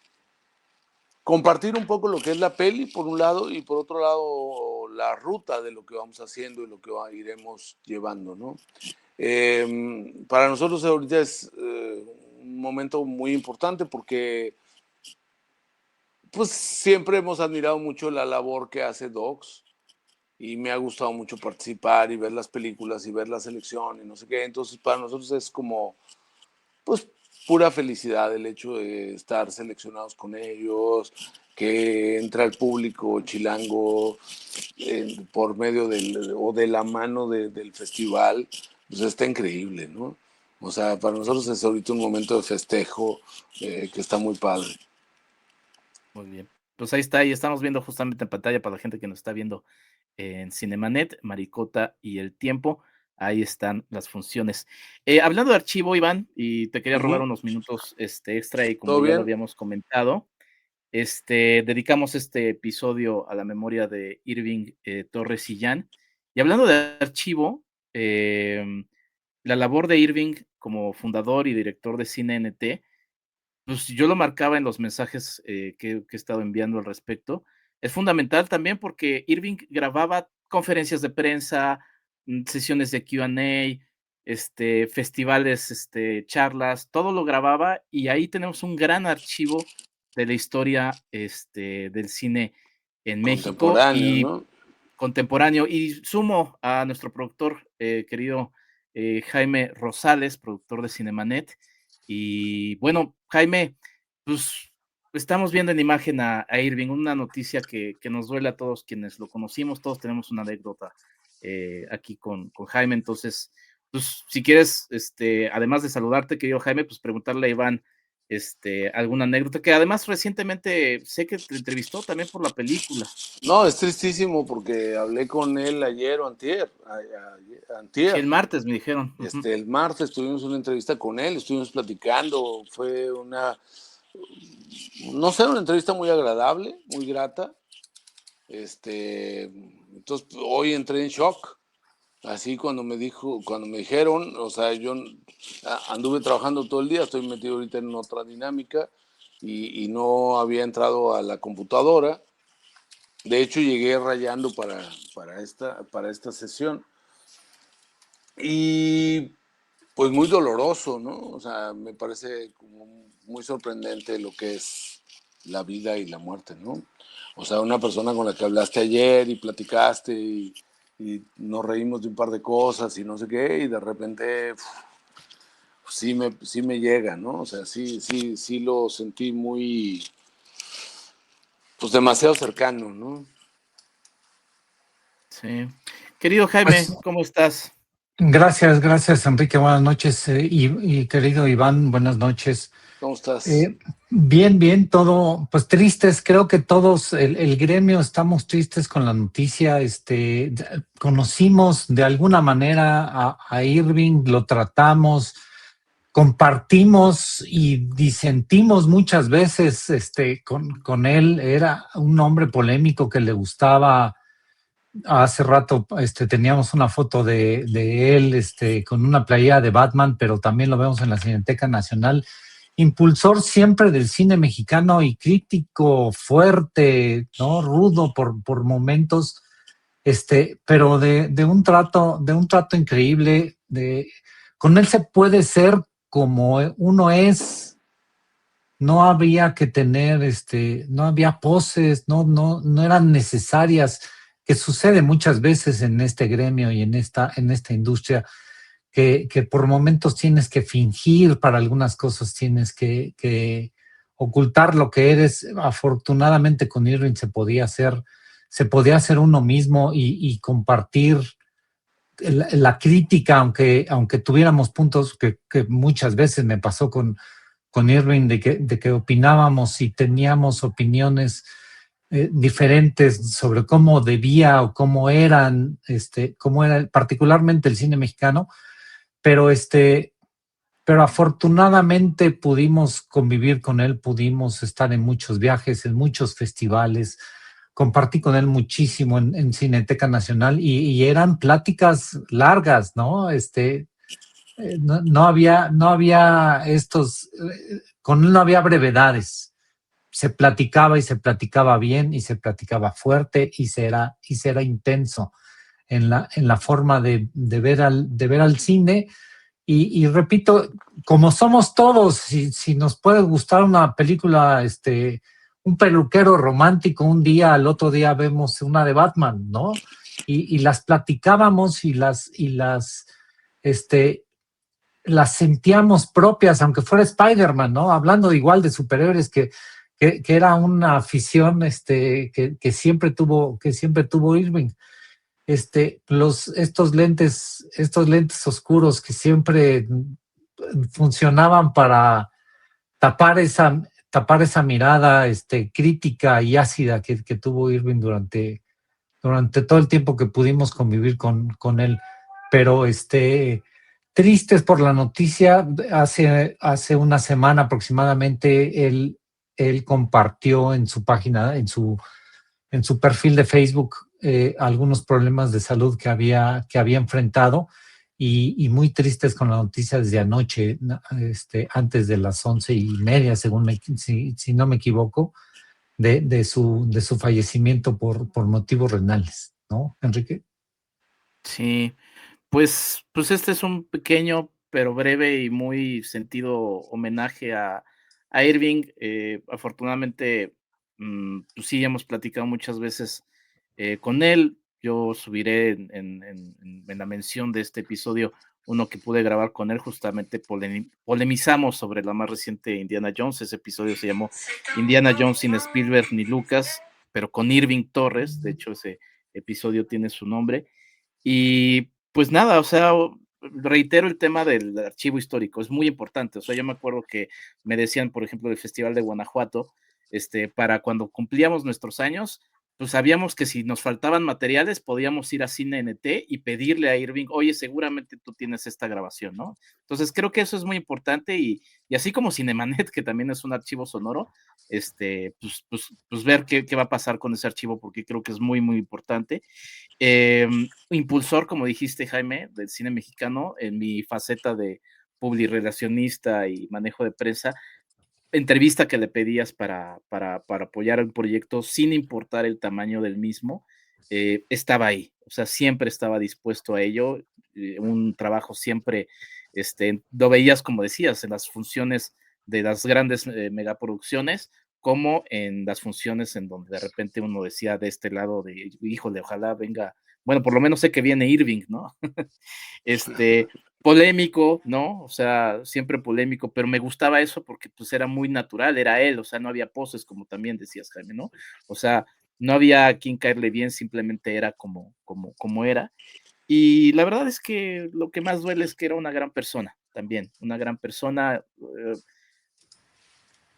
compartir un poco lo que es la peli, por un lado, y por otro lado, la ruta de lo que vamos haciendo y lo que iremos llevando, ¿no? Para nosotros ahorita es un momento muy importante porque pues siempre hemos admirado mucho la labor que hace Docs y me ha gustado mucho participar y ver las películas y ver la selección y no sé qué. Entonces para nosotros es como pues pura felicidad el hecho de estar seleccionados con ellos, que entra el público chilango por medio o de la mano del festival, pues está increíble, ¿no? O sea, para nosotros es ahorita un momento de festejo que está muy padre. Muy bien. Pues ahí está, ahí estamos viendo justamente en pantalla para la gente que nos está viendo en Cinemanet, Maricota y el Tiempo. Ahí están las funciones. Hablando de archivo, Iván, y te quería robar unos minutos extra, y como ya lo habíamos comentado, dedicamos este episodio a la memoria de Irving Torres Illán. Y hablando de archivo, la labor de Irving como fundador y director de Cine NT, pues yo lo marcaba en los mensajes que he estado enviando al respecto. Es fundamental también porque Irving grababa conferencias de prensa, sesiones de Q&A, festivales, charlas, todo lo grababa, y ahí tenemos un gran archivo de la historia del cine en México. ¿No? Contemporáneo. Y sumo a nuestro productor querido Jaime Rosales, productor de Cinemanet. Y bueno, Jaime, pues estamos viendo en imagen a Irving, una noticia que nos duele a todos quienes lo conocimos. Todos tenemos una anécdota aquí con Jaime. Entonces, pues si quieres, además de saludarte, querido Jaime, pues preguntarle a Iván alguna anécdota, que además recientemente sé que te entrevistó también por la película. No, es tristísimo porque hablé con él ayer o antier. Sí, el martes me dijeron. El martes tuvimos una entrevista con él, estuvimos platicando, fue una entrevista muy agradable, muy grata. Entonces hoy entré en shock. Así cuando me dijeron, o sea, yo anduve trabajando todo el día, estoy metido ahorita en otra dinámica y no había entrado a la computadora. De hecho, llegué rayando para esta sesión. Y pues muy doloroso, ¿no? O sea, me parece como muy sorprendente lo que es la vida y la muerte, ¿no? O sea, una persona con la que hablaste ayer y platicaste y nos reímos de un par de cosas y no sé qué, y de repente sí me llega, ¿no? O sea, sí lo sentí muy, pues demasiado cercano, ¿no? Sí. Querido Jaime, pues, ¿cómo estás? Gracias, Enrique, buenas noches, y querido Iván, buenas noches. ¿Cómo estás? Bien, todo, pues tristes, creo que todos, el gremio estamos tristes con la noticia. Conocimos de alguna manera a Irving, lo tratamos, compartimos y disentimos muchas veces con él. Era un hombre polémico que le gustaba. Hace rato teníamos una foto de él con una playera de Batman, pero también lo vemos en la Cineteca Nacional. Impulsor siempre del cine mexicano y crítico fuerte, ¿no? Rudo por momentos, pero de un trato increíble. Con él se puede ser como uno es, no había que tener, no había poses, no eran necesarias, que sucede muchas veces en este gremio y en esta industria, que por momentos tienes que fingir para algunas cosas, tienes que ocultar lo que eres. Afortunadamente con Irving se podía hacer uno mismo y compartir la crítica, aunque tuviéramos puntos que muchas veces me pasó con Irving, de que opinábamos y teníamos opiniones diferentes sobre cómo debía o cómo era particularmente el cine mexicano, pero afortunadamente pudimos convivir con él, pudimos estar en muchos viajes, en muchos festivales. Compartí con él muchísimo en Cineteca Nacional y eran pláticas largas, ¿no? No había con él no había brevedades. Se platicaba y se platicaba bien y se platicaba fuerte y se era intenso en la forma de ver al cine. Y repito, como somos todos, si nos puede gustar una película, un peluquero romántico un día, al otro día vemos una de Batman, ¿no? Y las platicábamos y las sentíamos propias, aunque fuera Spider-Man, ¿no? Hablando igual de superhéroes que era una afición que siempre tuvo Irving. Estos lentes oscuros que siempre funcionaban para tapar esa mirada crítica y ácida que tuvo Irving durante todo el tiempo que pudimos convivir con él. Pero tristes por la noticia, hace una semana aproximadamente él compartió en su página, en su perfil de Facebook, algunos problemas de salud que había enfrentado, y muy tristes con la noticia desde anoche, antes de las 11:30, si no me equivoco, de su fallecimiento por motivos renales, ¿no, Enrique? Sí, pues este es un pequeño pero breve y muy sentido homenaje a Irving. Afortunadamente, pues sí, hemos platicado muchas veces con él. Yo subiré en la mención de este episodio uno que pude grabar con él. Justamente polemizamos sobre la más reciente Indiana Jones. Ese episodio se llamó Indiana Jones sin Spielberg ni Lucas, pero con Irving Torres. De hecho, ese episodio tiene su nombre. Y pues nada, o sea, reitero el tema del archivo histórico, es muy importante. O sea, yo me acuerdo que me decían, por ejemplo, del Festival de Guanajuato, para cuando cumplíamos nuestros años, pues sabíamos que si nos faltaban materiales, podíamos ir a Cine NT y pedirle a Irving, oye, seguramente tú tienes esta grabación, ¿no? Entonces creo que eso es muy importante, y así como Cinemanet, que también es un archivo sonoro, pues ver qué va a pasar con ese archivo, porque creo que es muy, muy importante. Impulsor, como dijiste, Jaime, del cine mexicano, en mi faceta de publirelacionista y manejo de prensa, entrevista que le pedías para apoyar el proyecto, sin importar el tamaño del mismo, estaba ahí, o sea, siempre estaba dispuesto a ello. Un trabajo siempre, lo veías, como decías, en las funciones de las grandes megaproducciones, como en las funciones en donde de repente uno decía de este lado de, híjole, ojalá venga, bueno, por lo menos sé que viene Irving, ¿no? Polémico, ¿no? O sea, siempre polémico, pero me gustaba eso porque pues era muy natural, era él, o sea, no había poses, como también decías, Jaime, ¿no? O sea, no había a quien caerle bien, simplemente era como era. Y la verdad es que lo que más duele es que era una gran persona, también, una gran persona.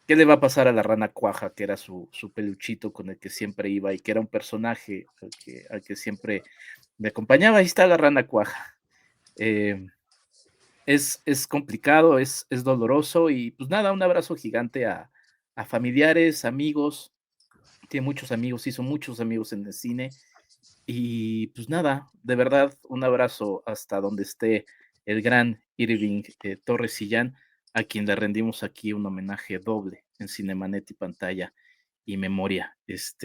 ¿Qué le va a pasar a la rana Cuaja, que era su peluchito con el que siempre iba y que era un personaje al que siempre me acompañaba? Ahí está la rana Cuaja. Es complicado, es doloroso, y pues nada, un abrazo gigante a familiares, amigos. Tiene muchos amigos, hizo muchos amigos en el cine, y pues nada, de verdad, un abrazo hasta donde esté el gran Irving Torres Sillán, a quien le rendimos aquí un homenaje doble en Cinemanet y Pantalla y Memoria. Pues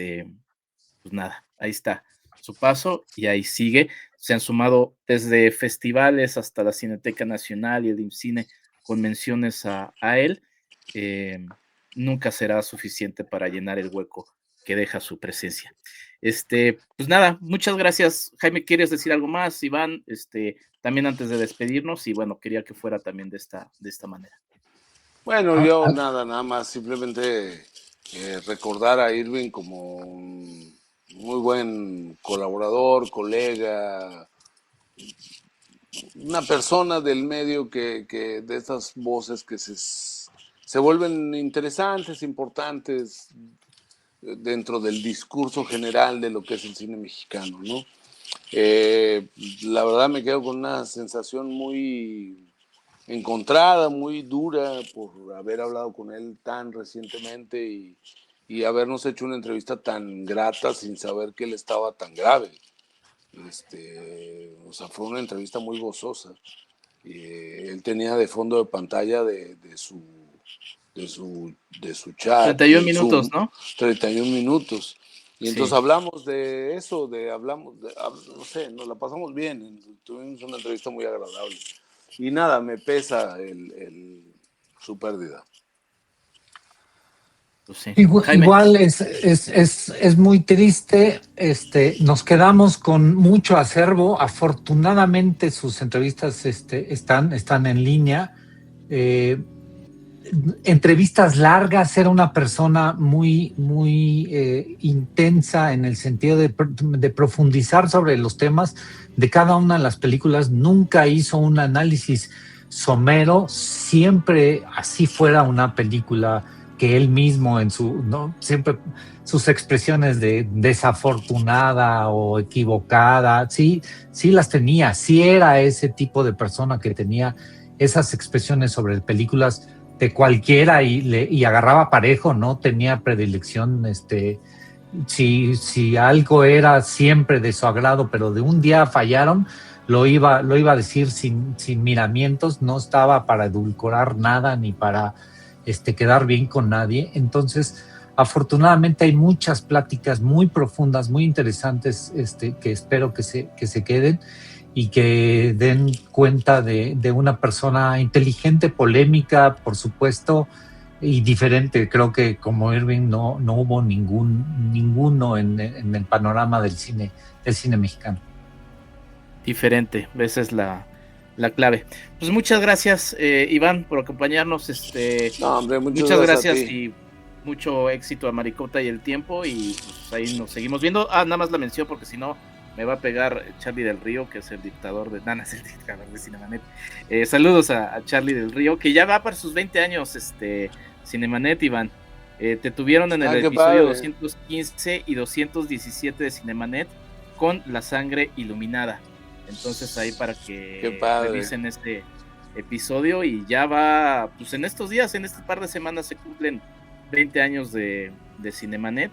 nada, ahí está su paso y ahí sigue. Se han sumado desde festivales hasta la Cineteca Nacional y el IMCINE con menciones a él, nunca será suficiente para llenar el hueco que deja su presencia. Pues nada, muchas gracias. Jaime, ¿quieres decir algo más? Iván, también antes de despedirnos, y bueno, quería que fuera también de esta manera. Bueno, yo nada más, simplemente recordar a Irving como un muy buen colaborador, colega, una persona del medio que de estas voces que se vuelven interesantes, importantes dentro del discurso general de lo que es el cine mexicano, ¿no? La verdad me quedo con una sensación muy encontrada, muy dura por haber hablado con él tan recientemente y habernos hecho una entrevista tan grata sin saber que él estaba tan grave. O sea, fue una entrevista muy gozosa. Él tenía de fondo de pantalla de su chat 31 minutos, ¿no? 31 minutos. Y entonces hablamos de eso, no sé, nos la pasamos bien, tuvimos una entrevista muy agradable. Y nada, me pesa su pérdida. Pues sí. Igual es muy triste. Nos quedamos con mucho acervo. Afortunadamente sus entrevistas están en línea. Entrevistas largas, era una persona muy, muy intensa en el sentido de profundizar sobre los temas de cada una de las películas. Nunca hizo un análisis somero, siempre así fuera una película que él mismo siempre sus expresiones de desafortunada o equivocada, sí las tenía, sí era ese tipo de persona que tenía esas expresiones sobre películas de cualquiera y agarraba parejo, no tenía predilección, si algo era siempre de su agrado, pero de un día fallaron, lo iba a decir sin miramientos, no estaba para edulcorar nada ni para quedar bien con nadie. Entonces, afortunadamente hay muchas pláticas muy profundas, muy interesantes, que espero que se queden y que den cuenta de una persona inteligente, polémica, por supuesto, y diferente. Creo que como Irving no hubo ninguno en el panorama del cine mexicano. Diferente, esa es la clave. Pues muchas gracias, Iván, por acompañarnos. No, hombre, muchas gracias y mucho éxito a Maricota y El Tiempo, y pues ahí nos seguimos viendo. Nada más la mención porque si no me va a pegar Charlie del Río, que es el dictador de Cinemanet. Saludos a Charlie del Río, que ya va para sus 20 años, Cinemanet, Iván. Te tuvieron en el episodio 215 y 217 de Cinemanet con La Sangre Iluminada. Entonces ahí para que revisen este episodio, y ya va, pues en estos días, en este par de semanas se cumplen 20 años de Cinemanet.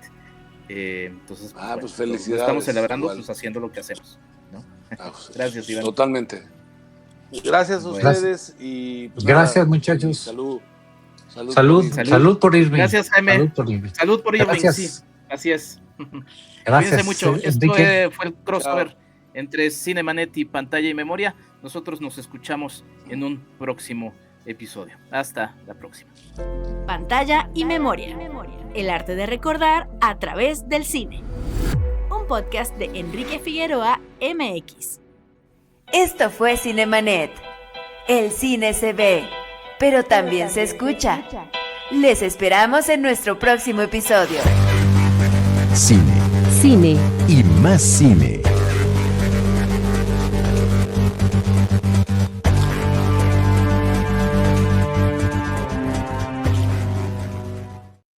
Entonces, pues felicidades. Estamos celebrando, pues haciendo lo que hacemos, ¿no? Pues, gracias, Iván. Totalmente. Gracias a ustedes y pues gracias, nada, muchachos. Salud por Irving. Gracias, Jaime. Salud por Irving. Gracias. Sí, así es. Gracias. Cuídense mucho. Esto fue el crossover entre Cinemanet y Pantalla y Memoria. Nosotros nos escuchamos en un próximo episodio. Hasta la próxima. Pantalla y Memoria. El arte de recordar a través del cine. Un podcast de Enrique Figueroa, MX. Esto fue Cinemanet. El cine se ve, pero también se escucha. Les esperamos en nuestro próximo episodio. Cine. Y más cine.